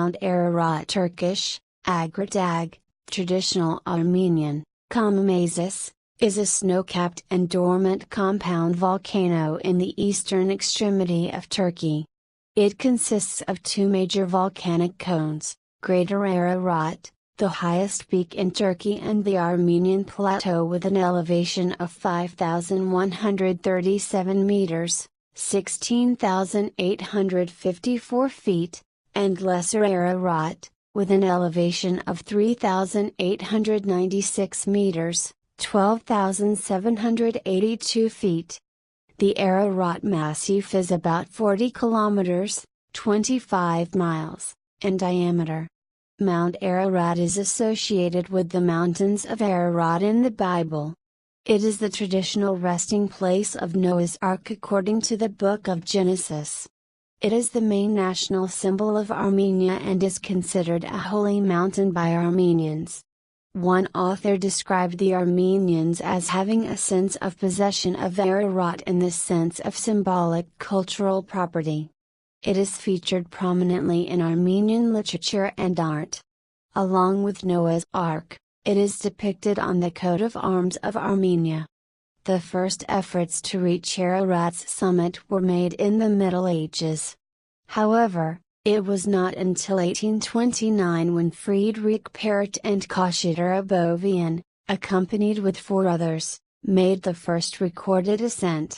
Mount Ararat Turkish, Ağrı Dağı, traditional Armenian, Masis, is a snow-capped and dormant compound volcano in the eastern extremity of Turkey. It consists of two major volcanic cones, Greater Ararat, the highest peak in Turkey, and the Armenian plateau with an elevation of 5,137 meters, 16,854 feet, and Lesser Ararat, with an elevation of 3,896 meters, 12,782 feet. The Ararat Massif is about 40 kilometers, 25 miles, in diameter. Mount Ararat is associated with the mountains of Ararat in the Bible. It is the traditional resting place of Noah's Ark according to the Book of Genesis. It is the main national symbol of Armenia and is considered a holy mountain by Armenians. One author described the Armenians as having a sense of possession of Ararat in the sense of symbolic cultural property. It is featured prominently in Armenian literature and art. Along with Noah's Ark, it is depicted on the coat of arms of Armenia. The first efforts to reach Ararat's summit were made in the Middle Ages. However, it was not until 1829 when Friedrich Parrot and Koshyder Abovian, accompanied with 4 others, made the first recorded ascent.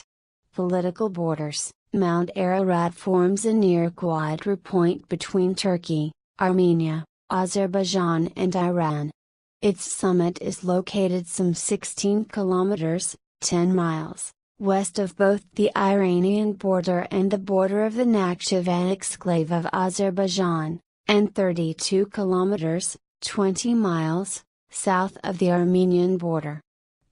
Political borders: Mount Ararat forms a near quadrupoint between Turkey, Armenia, Azerbaijan and Iran. Its summit is located some 16 kilometers, 10 miles, west of both the Iranian border and the border of the Nakhchivan exclave of Azerbaijan, and 32 kilometers, 20 miles, south of the Armenian border.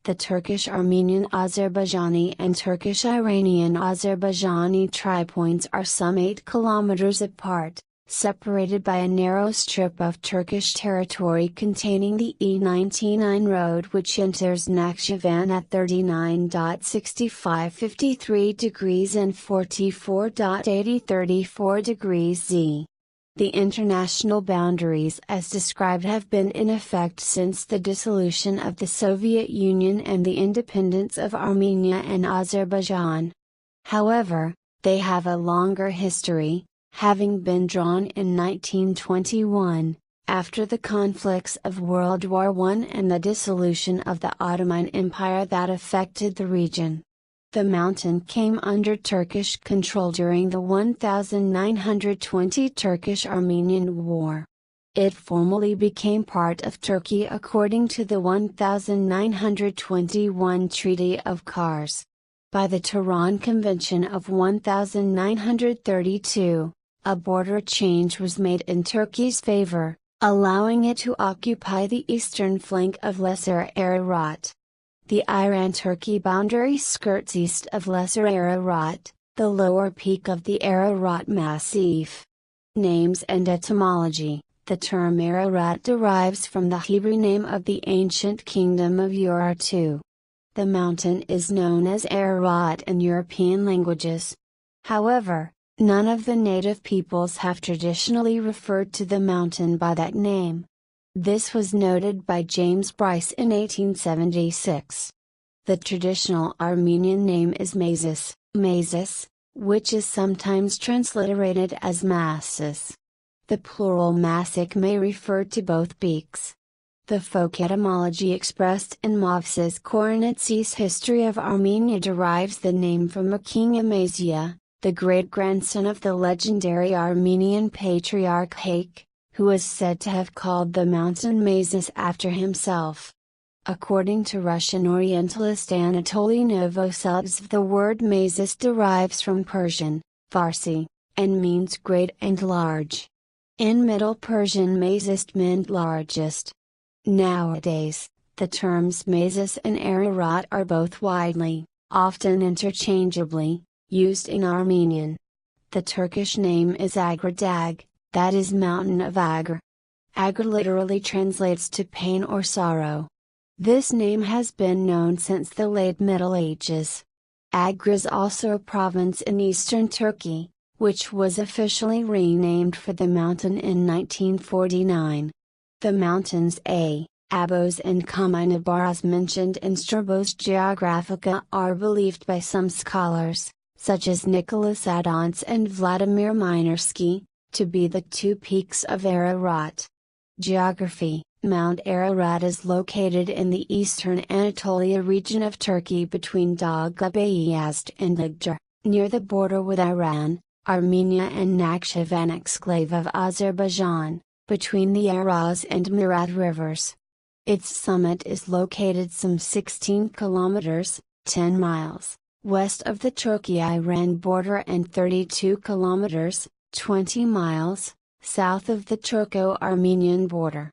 The Turkish-Armenian Azerbaijani and Turkish-Iranian Azerbaijani tripoints are some 8 kilometers apart, separated by a narrow strip of Turkish territory containing the E99 road which enters Nakhchivan at 39.6553 degrees and 44.8034 degrees Z. The international boundaries as described have been in effect since the dissolution of the Soviet Union and the independence of Armenia and Azerbaijan. However, they have a longer history, having been drawn in 1921, after the conflicts of World War I and the dissolution of the Ottoman Empire that affected the region. The mountain came under Turkish control during the 1920 Turkish-Armenian War. It formally became part of Turkey according to the 1921 Treaty of Kars. By the Tehran Convention of 1932, a border change was made in Turkey's favor, allowing it to occupy the eastern flank of Lesser Ararat. The Iran-Turkey boundary skirts east of Lesser Ararat, the lower peak of the Ararat Massif. Names and etymology: the term Ararat derives from the Hebrew name of the ancient kingdom of Urartu. The mountain is known as Ararat in European languages. However, none of the native peoples have traditionally referred to the mountain by that name. This was noted by James Bryce in 1876. The traditional Armenian name is Masis, which is sometimes transliterated as Massis. The plural Masic may refer to both peaks. The folk etymology expressed in Movses Koronetsis' History of Armenia derives the name from a king Amasia, the great-grandson of the legendary Armenian patriarch Haik, who is said to have called the mountain Masis after himself. According to Russian Orientalist Anatoly Novoseltsev, the word Masis derives from Persian, Farsi, and means great and large. In Middle Persian Masis meant largest. Nowadays, the terms Masis and Ararat are both widely, often interchangeably, used in Armenian. The Turkish name is Ağrı Dağı, that is mountain of Ağrı. Ağrı literally translates to pain or sorrow. This name has been known since the late Middle Ages. Ağrı is also a province in eastern Turkey, which was officially renamed for the mountain in 1949. The mountains Abos and Kamanabaras mentioned in Strabo's Geographica are believed by some scholars, such as Nicholas Adonts and Vladimir Minersky, to be the two peaks of Ararat. Geography: Mount Ararat is located in the eastern Anatolia region of Turkey between Dağ-Bayazd and Igdir, near the border with Iran, Armenia and Nakhchivan exclave of Azerbaijan, between the Araz and Murat rivers. Its summit is located some 16 kilometers, 10 miles, west of the Turkey-Iran border and 32 kilometers, 20 miles, south of the Turco-Armenian border.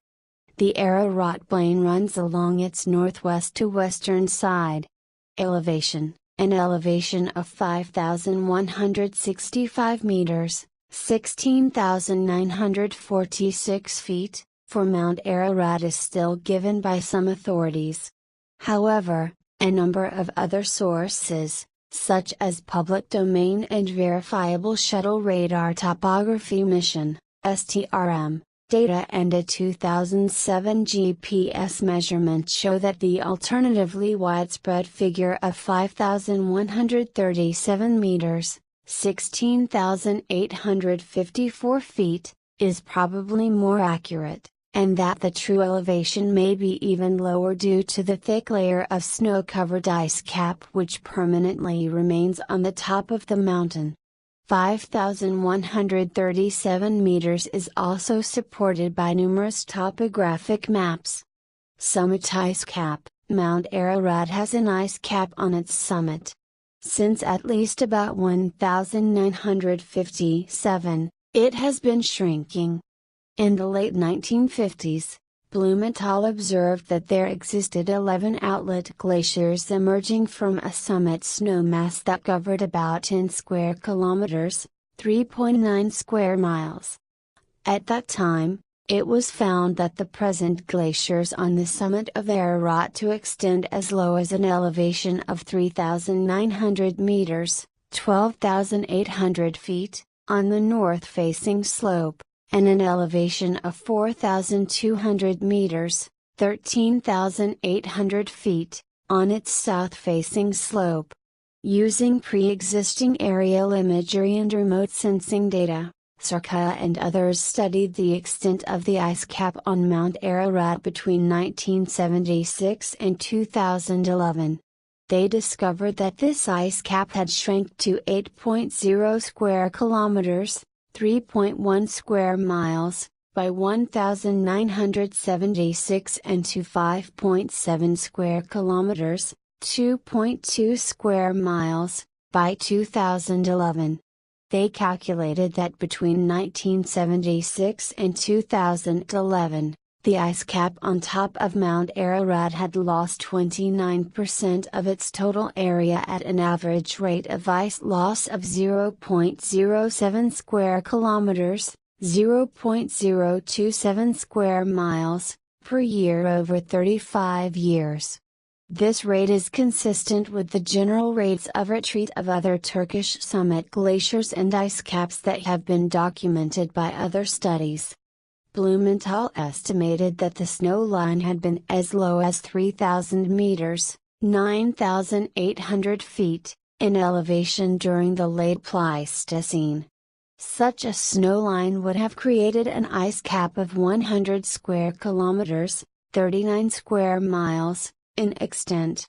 The Ararat plain runs along its northwest to western side. Elevation: an elevation of 5,165 meters, 16,946 feet, for Mount Ararat is still given by some authorities. However, a number of other sources, such as public domain and verifiable shuttle radar topography mission, STRM, data and a 2007 GPS measurement show that the alternatively widespread figure of 5,137 meters, 16,854 feet, is probably more accurate, and that the true elevation may be even lower due to the thick layer of snow-covered ice cap which permanently remains on the top of the mountain. 5,137 meters is also supported by numerous topographic maps. Summit ice cap: Mount Ararat has an ice cap on its summit. Since at least about 1957, it has been shrinking. In the late 1950s, Blumenthal observed that there existed 11 outlet glaciers emerging from a summit snowmass that covered about 10 square kilometers, 3.9 square miles. At that time, it was found that the present glaciers on the summit of Ararat to extend as low as an elevation of 3,900 meters, 12,800 feet, on the north-facing slope, and an elevation of 4,200 meters, 13,800 feet, on its south-facing slope. Using pre-existing aerial imagery and remote sensing data, Sarkaya and others studied the extent of the ice cap on Mount Ararat between 1976 and 2011. They discovered that this ice cap had shrank to 8.0 square kilometers, 3.1 square miles, by 1976 and to 5.7 square kilometers, 2.2 square miles, by 2011. They calculated that between 1976 and 2011, the ice cap on top of Mount Ararat had lost 29% of its total area at an average rate of ice loss of 0.07 square kilometers, 0.027 square miles, per year over 35 years. This rate is consistent with the general rates of retreat of other Turkish summit glaciers and ice caps that have been documented by other studies. Blumenthal estimated that the snow line had been as low as 3,000 meters, 9,800 feet, in elevation during the late Pleistocene. Such a snow line would have created an ice cap of 100 square kilometers, 39 square miles, in extent.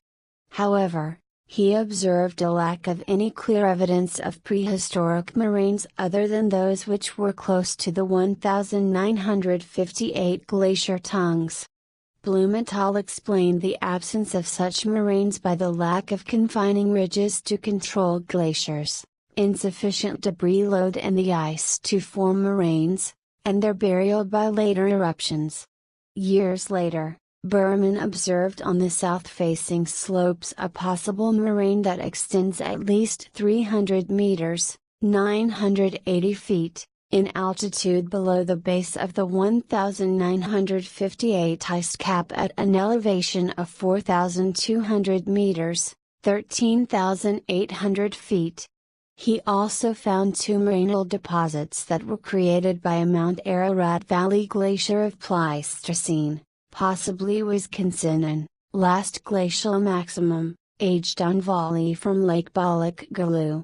However, he observed a lack of any clear evidence of prehistoric moraines other than those which were close to the 1958 glacier tongues. Blumenthal explained the absence of such moraines by the lack of confining ridges to control glaciers, insufficient debris load in the ice to form moraines, and their burial by later eruptions. Years later, Berman observed on the south-facing slopes a possible moraine that extends at least 300 meters, 980 feet, in altitude below the base of the 1958 ice cap at an elevation of 4,200 meters, 13,800 feet. He also found two morainal deposits that were created by a Mount Ararat Valley glacier of Pleistocene, possibly Wisconsin, last glacial maximum, aged on volley from Lake Balık Gölü.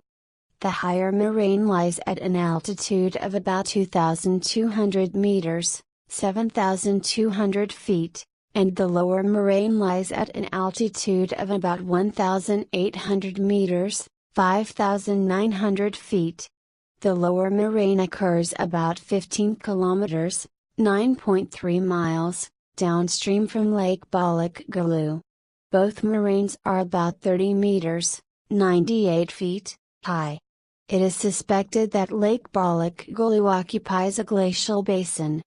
The higher moraine lies at an altitude of about 2,200 meters, 7,200 feet, and the lower moraine lies at an altitude of about 1,800 meters, 5,900 feet. The lower moraine occurs about 15 kilometers, 9.3 miles, downstream from Lake Balık Gölü. Both moraines are about 30 meters, 98 feet, high. It is suspected that Lake Balık Gölü occupies a glacial basin.